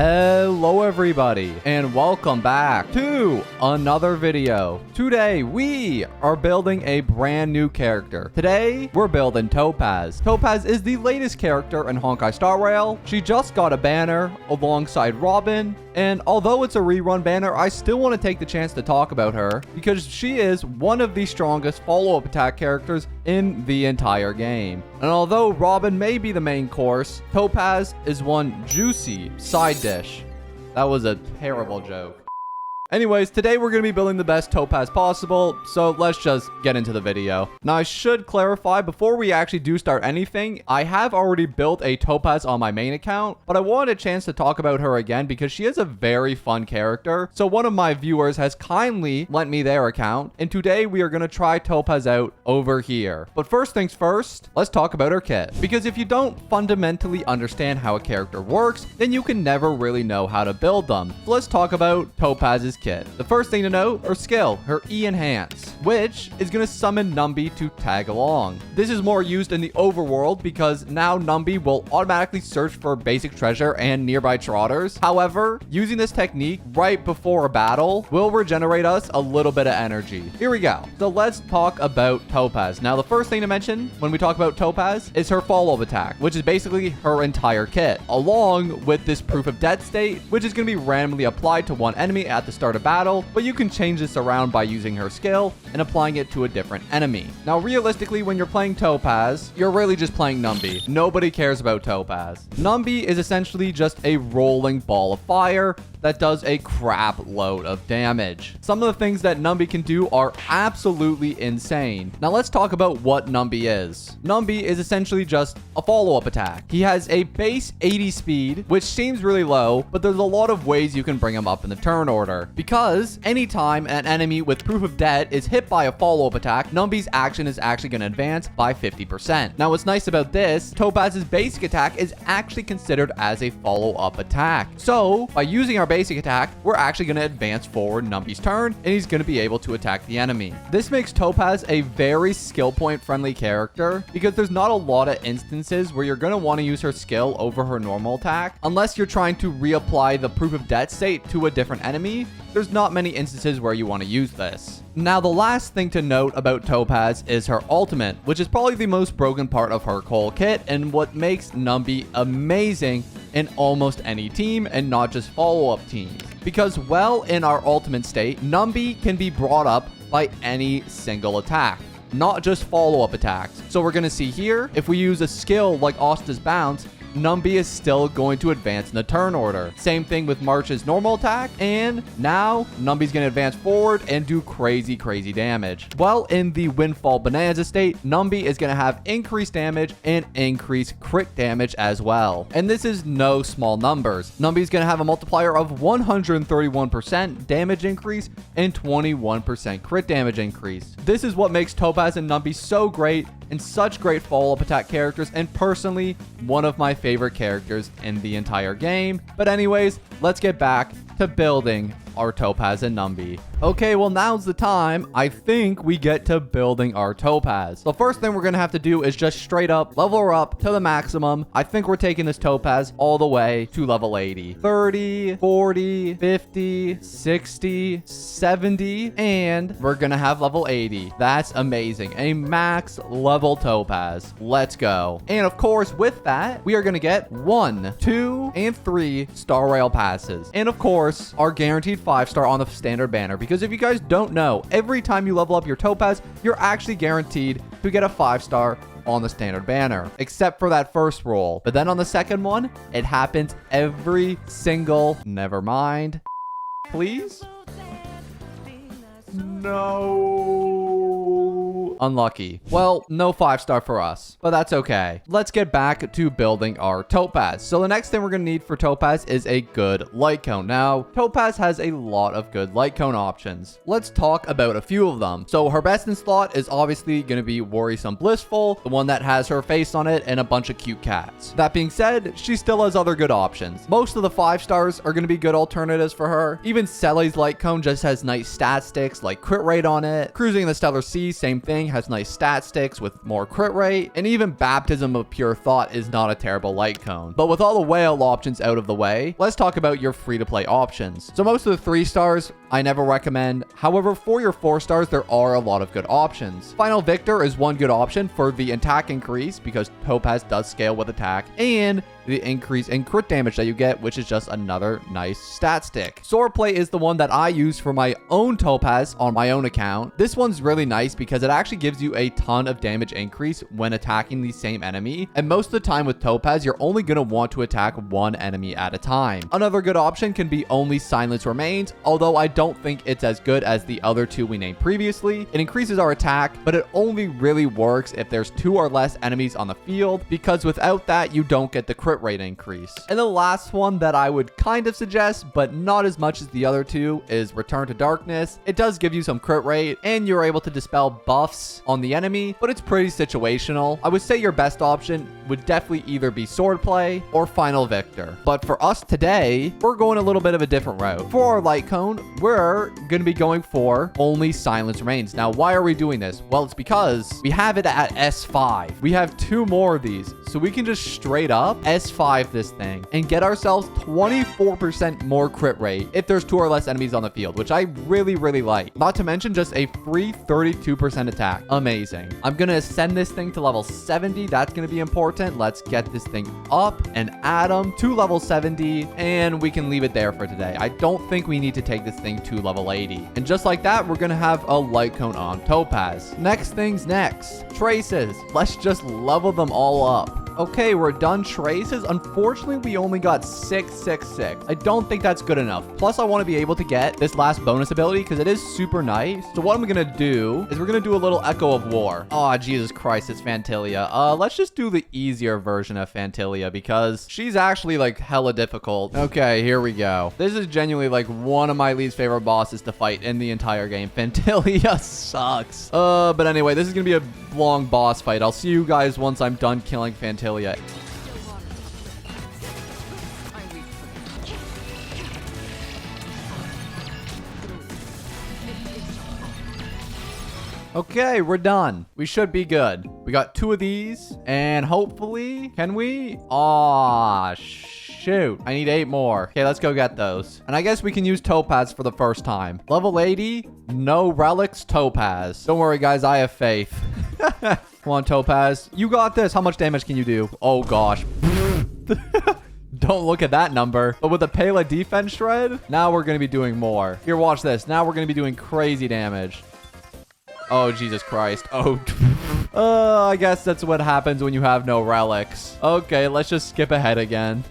Hello everybody and welcome back to another video. Today we are building a brand new character. Today we're building Topaz. Topaz is the latest character in Honkai Star Rail. She just got a banner alongside Robin, and although it's a rerun banner, I still want to take the chance to talk about her because she is one of the strongest follow-up attack characters in the entire game. And although Robin may be the main course, Topaz is one juicy side dish. That was a terrible joke. Anyways, today we're going to be building the best Topaz possible, so let's just get into the video. Now, I should clarify, before we actually do start anything, I have already built a Topaz on my main account, but I wanted a chance to talk about her again because she is a very fun character. So one of my viewers has kindly lent me their account, and today we are going to try Topaz out over here. But first things first, let's talk about her kit. Because if you don't fundamentally understand how a character works, then you can never really know how to build them. So let's talk about Topaz's kit. The first thing to note, her skill, her E enhance, which is going to summon Numby to tag along. This is more used in the overworld because now Numby will automatically search for basic treasure and nearby trotters. However, using this technique right before a battle will regenerate us a little bit of energy. Here we go. So let's talk about Topaz. Now, the first thing to mention when we talk about Topaz is her follow-up attack, which is basically her entire kit, along with this proof of death state, which is going to be randomly applied to one enemy at the start of battle, but you can change this around by using her skill and applying it to a different enemy. Now, realistically, when you're playing Topaz, you're really just playing Numby. Nobody cares about Topaz. Numby is essentially just a rolling ball of fire that does a crap load of damage. Some of the things that Numby can do are absolutely insane. Now let's talk about what Numby is. Numby is essentially just a follow-up attack. He has a base 80 speed, which seems really low, but there's a lot of ways you can bring him up in the turn order. Because anytime an enemy with proof of debt is hit by a follow-up attack, Numby's action is actually going to advance by 50%. Now what's nice about this, Topaz's basic attack is actually considered as a follow-up attack. So by using our basic attack, we're actually going to advance forward Numby's turn, and he's going to be able to attack the enemy. This makes Topaz a very skill point friendly character because there's not a lot of instances where you're going to want to use her skill over her normal attack. Unless you're trying to reapply the proof of debt state to a different enemy, there's not many instances where you want to use this. Now, the last thing to note about Topaz is her ultimate, which is probably the most broken part of her whole kit and what makes Numby amazing in almost any team and not just follow-up teams. Because well in our ultimate state, Numby can be brought up by any single attack, not just follow-up attacks. So we're going to see here, if we use a skill like Asta's Bounce, Numby is still going to advance in the turn order. Same thing with March's normal attack, and now Numby's going to advance forward and do crazy damage. While in the Windfall Bonanza state, Numby is going to have increased damage and increased crit damage as well. And this is no small numbers. Numby's going to have a multiplier of 131% damage increase and 21% crit damage increase. This is what makes Topaz and Numby so great and such great follow-up attack characters, and personally one of my favorite characters in the entire game. But anyways, let's get back to building our Topaz and Numby. Okay, well, now's the time. I think we get to building our Topaz. The first thing we're gonna have to do is just straight up level her up to the maximum. I think we're taking this Topaz all the way to level 80. 30, 40, 50, 60, 70, and we're gonna have level 80. That's amazing. A max level Topaz. Let's go. And of course, with that, we are gonna get 1, 2, and 3 Star Rail passes. And of course, our guaranteed 5-star on the standard banner. Because if you guys don't know, every time you level up your Topaz, you're actually guaranteed to get a 5-star on the standard banner, except for that first roll. But then on the second one, it happens every single, never mind. Please? No. Unlucky. Well, no 5-star for us, but that's okay. Let's get back to building our Topaz. So the next thing we're going to need for Topaz is a good light cone. Now, Topaz has a lot of good light cone options. Let's talk about a few of them. So her best in slot is obviously going to be Worrisome Blissful, the one that has her face on it and a bunch of cute cats. That being said, she still has other good options. Most of the 5-stars are going to be good alternatives for her. Even Selly's light cone just has nice stat sticks like crit rate on it. Cruising in the Stellar Sea, same thing, has nice stat sticks with more crit rate, and even Baptism of Pure Thought is not a terrible light cone. But with all the whale options out of the way, let's talk about your free-to-play options. So most of the 3 stars, I never recommend. However, for your 4 stars, there are a lot of good options. Final Victor is one good option for the attack increase because Topaz does scale with attack, and the increase in crit damage that you get, which is just another nice stat stick. Swordplay is the one that I use for my own Topaz on my own account. This one's really nice because it actually gives you a ton of damage increase when attacking the same enemy. And most of the time with Topaz, you're only going to want to attack one enemy at a time. Another good option can be only Silence Remains, although I don't think it's as good as the other 2 we named previously. It increases our attack, but it only really works if there's 2 or less enemies on the field, because without that, you don't get the crit rate increase. And the last one that I would kind of suggest, but not as much as the other 2, is Return to Darkness. It does give you some crit rate, and you're able to dispel buffs on the enemy, but it's pretty situational. I would say your best option would definitely either be Swordplay or Final Victor. But for us today, we're going a little bit of a different route. For our light cone, we're going to be going for only Silence Remains. Now, why are we doing this? Well, it's because we have it at S5. We have 2 more of these, so we can just straight up S5 this thing and get ourselves 24% more crit rate if there's 2 or less enemies on the field, which I really, really like. Not to mention just a free 32% attack. Amazing. I'm going to ascend this thing to level 70. That's going to be important. Let's get this thing up and add them to level 70, and we can leave it there for today. I don't think we need to take this thing to level 80. And just like that, we're going to have a light cone on Topaz. Next things next. Traces. Let's just level them all up. Okay, we're done traces. Unfortunately, we only got 666. I don't think that's good enough. Plus, I want to be able to get this last bonus ability because it is super nice. So what I'm going to do is we're going to do a little Echo of War. Oh, Jesus Christ, it's Fantilia. Let's just do the easier version of Fantilia because she's actually like hella difficult. Okay, here we go. This is genuinely like one of my least favorite bosses to fight in the entire game. Fantilia sucks. But anyway, this is going to be a long boss fight. I'll see you guys once I'm done killing Fantilia. Okay, we're done. We should be good. We got 2 of these, and hopefully, can we? Aw, shoot. I need 8 more. Okay, let's go get those. And I guess we can use Topaz for the first time. Level 80, no relics, Topaz. Don't worry, guys, I have faith. Come on, Topaz. You got this. How much damage can you do? Oh, gosh. Don't look at that number. But with the Pela defense shred, now we're going to be doing more. Here, watch this. Now we're going to be doing crazy damage. Oh, Jesus Christ. Oh, I guess that's what happens when you have no relics. Okay, let's just skip ahead again.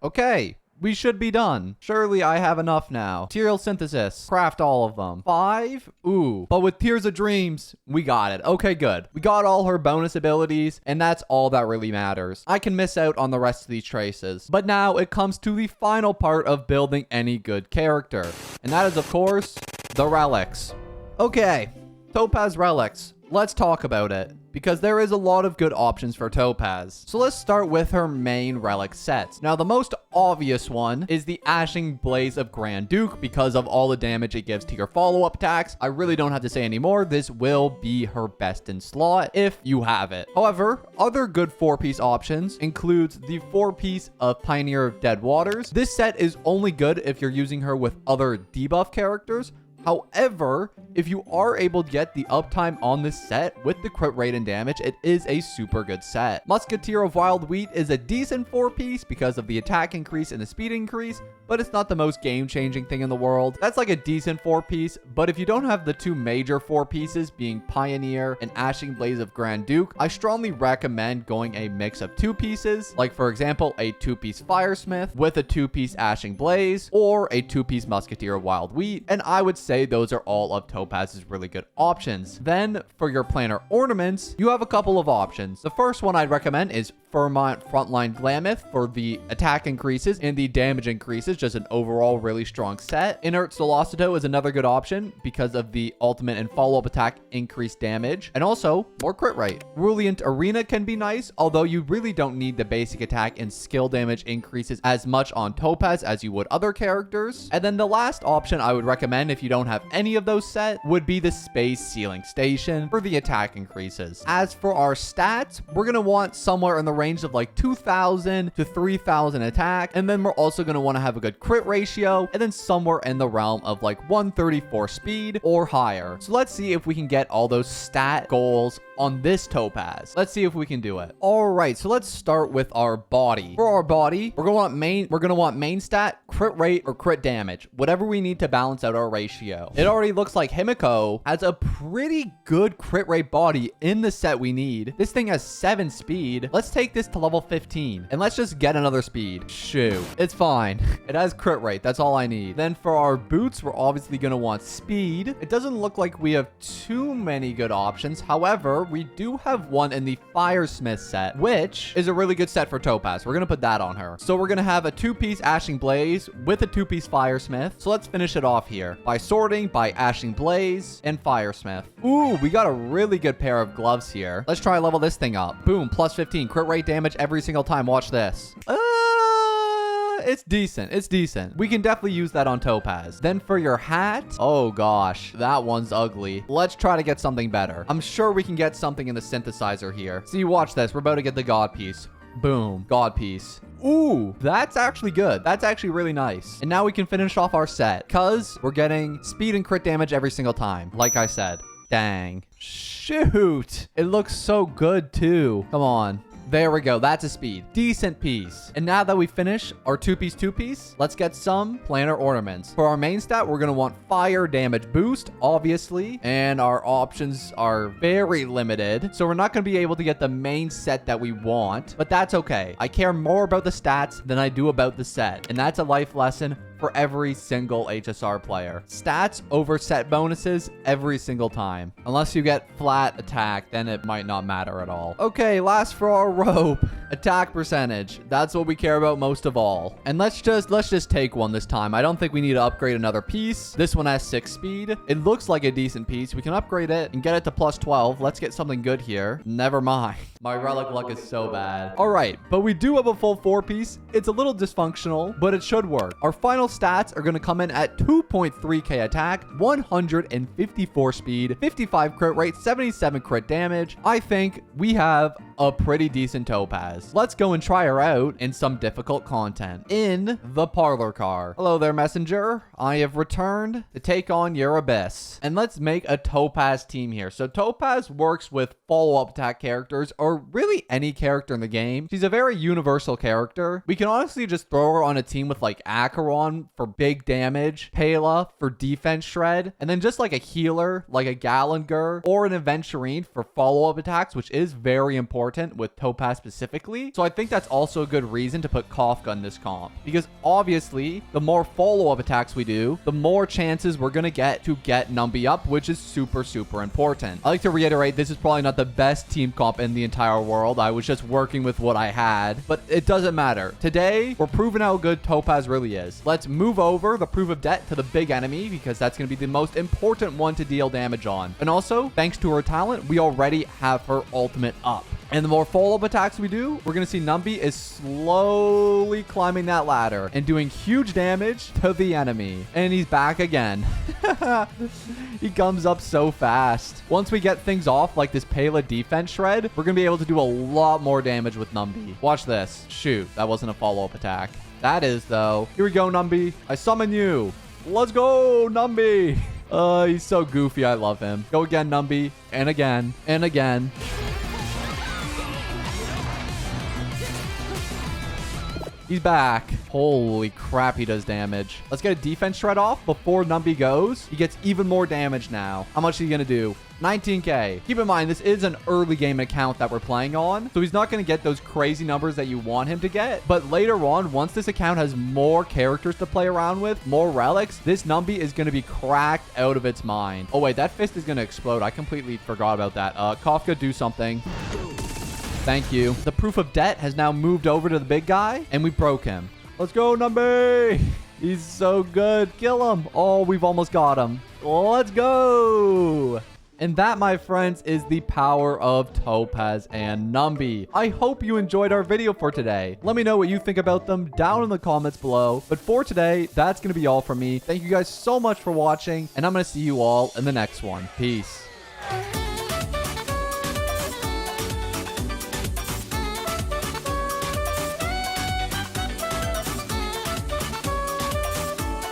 Okay, we should be done. Surely I have enough now. Material synthesis. Craft all of them. 5? Ooh. But with Tears of Dreams, we got it. Okay, good. We got all her bonus abilities, and that's all that really matters. I can miss out on the rest of these traces. But now it comes to the final part of building any good character. And that is, of course, the relics. Okay, Topaz relics. Let's talk about it, because there is a lot of good options for Topaz. So let's start with her main relic sets. Now, the most obvious one is the Ashing Blaze of Grand Duke because of all the damage it gives to your follow-up attacks. I really don't have to say anymore. This will be her best in slot if you have it. However, other good 4-piece options includes the 4-piece of Pioneer of Dead Waters. This set is only good if you're using her with other debuff characters. However, if you are able to get the uptime on this set with the crit rate and damage, it is a super good set. Musketeer of Wild Wheat is a decent 4-piece because of the attack increase and the speed increase, but it's not the most game-changing thing in the world. That's like a decent 4-piece, but if you don't have the 2 major 4-pieces being Pioneer and Ashing Blaze of Grand Duke, I strongly recommend going a mix of 2 pieces, like for example, a 2-piece Firesmith with a 2-piece Ashing Blaze or a 2-piece Musketeer of Wild Wheat, and I would say those are all of Topaz's really good options. Then for your planner ornaments, you have a couple of options. The first one I'd recommend is Fairmont Frontline Glamith for the attack increases and the damage increases. Just an overall really strong set. Inert Solocito is another good option because of the ultimate and follow-up attack increased damage, and also more crit rate. Rulient Arena can be nice, although you really don't need the basic attack and skill damage increases as much on Topaz as you would other characters. And then the last option I would recommend if you don't have any of those set would be the Space Sealing Station for the attack increases. As for our stats, we're going to want somewhere in the range of like 2,000 to 3,000 attack, and then we're also going to want to have a good crit ratio, and then somewhere in the realm of like 134 speed or higher. So let's see if we can get all those stat goals on this Topaz. Let's see if we can do it. All right, so let's start with our body. For our body, we're going to want main stat, crit rate, or crit damage, whatever we need to balance out our ratio. It already looks like Himiko has a pretty good crit rate body in the set we need. This thing has 7 speed. Let's take this to level 15 and let's just get another speed. Shoot, it's fine. It has crit rate. That's all I need. Then for our boots, we're obviously going to want speed. It doesn't look like we have too many good options. However, we do have one in the Firesmith set, which is a really good set for Topaz. We're going to put that on her. So we're going to have a 2-piece Ashing Blaze with a 2-piece Firesmith. So let's finish it off here by sorting by Ashing Blaze and Firesmith. Ooh, we got a really good pair of gloves here. Let's try level this thing up. Boom, plus 15 crit rate damage every single time. Watch this. It's decent. It's decent. We can definitely use that on Topaz. Then for your hat, oh gosh, that one's ugly. Let's try to get something better. I'm sure we can get something in the synthesizer here. See, watch this. We're about to get the God piece. Boom, God piece. Ooh, that's actually good. That's actually really nice. And now we can finish off our set because we're getting speed and crit damage every single time. Like I said, dang. Shoot. It looks so good too. Come on. There we go. That's a speed. Decent piece. And now that we finish our 2-piece, let's get some planner ornaments. For our main stat, we're going to want fire damage boost, obviously. And our options are very limited. So we're not going to be able to get the main set that we want. But that's okay. I care more about the stats than I do about the set. And that's a life lesson for every single HSR player. Stats over set bonuses every single time. Unless you get flat attack, then it might not matter at all. Okay, last for our rope. Attack percentage. That's what we care about most of all. And let's just take one this time. I don't think we need to upgrade another piece. This one has 6 speed. It looks like a decent piece. We can upgrade it and get it to plus 12. Let's get something good here. Never mind. My relic luck is so bad. All right, but we do have a full 4-piece. It's a little dysfunctional, but it should work. Our final stats are going to come in at 2.3k attack, 154 speed, 55 crit rate, 77 crit damage. I think we have a pretty decent Topaz. Let's go and try her out in some difficult content in the parlor car. Hello there, messenger. I have returned to take on your abyss. And let's make a Topaz team here. So Topaz works with follow-up attack characters, or really any character in the game. She's a very universal character. We can honestly just throw her on a team with like Acheron for big damage, Pela for defense shred, and then just like a healer, like a Gallagher or an Aventurine for follow-up attacks, which is very important with Topaz specifically. So I think that's also a good reason to put Kafka in this comp, because obviously the more follow-up attacks we do, the more chances we're going to get Numby up, which is super, super important. I like to reiterate, this is probably not the best team comp in the entire world. I was just working with what I had, but it doesn't matter. Today, we're proving how good Topaz really is. Let's move over the proof of debt to the big enemy, because that's going to be the most important one to deal damage on. And also, thanks to her talent, we already have her ultimate up. And the more follow-up attacks we do, we're going to see Numby is slowly climbing that ladder and doing huge damage to the enemy. And he's back again. He comes up so fast. Once we get things off like this Pela defense shred, we're going to be able to do a lot more damage with Numby. Watch this. Shoot, that wasn't a follow-up attack. That is, though. Here we go, Numby. I summon you. Let's go, Numby. He's so goofy. I love him. Go again, Numby. And again. And again. He's back. Holy crap, he does damage. Let's get a defense shred off before Numby goes. He gets even more damage now. How much is he going to do? 19k. Keep in mind, this is an early game account that we're playing on, so he's not going to get those crazy numbers that you want him to get. But later on, once this account has more characters to play around with, more relics, this Numby is going to be cracked out of its mind. Oh, wait, that fist is going to explode. I completely forgot about that. Kafka, do something. Thank you. The proof of debt has now moved over to the big guy, and we broke him. Let's go, Numby. He's so good. Kill him. Oh, we've almost got him. Let's go. And that, my friends, is the power of Topaz and Numby. I hope you enjoyed our video for today. Let me know what you think about them down in the comments below. But for today, that's going to be all from me. Thank you guys so much for watching, and I'm going to see you all in the next one. Peace.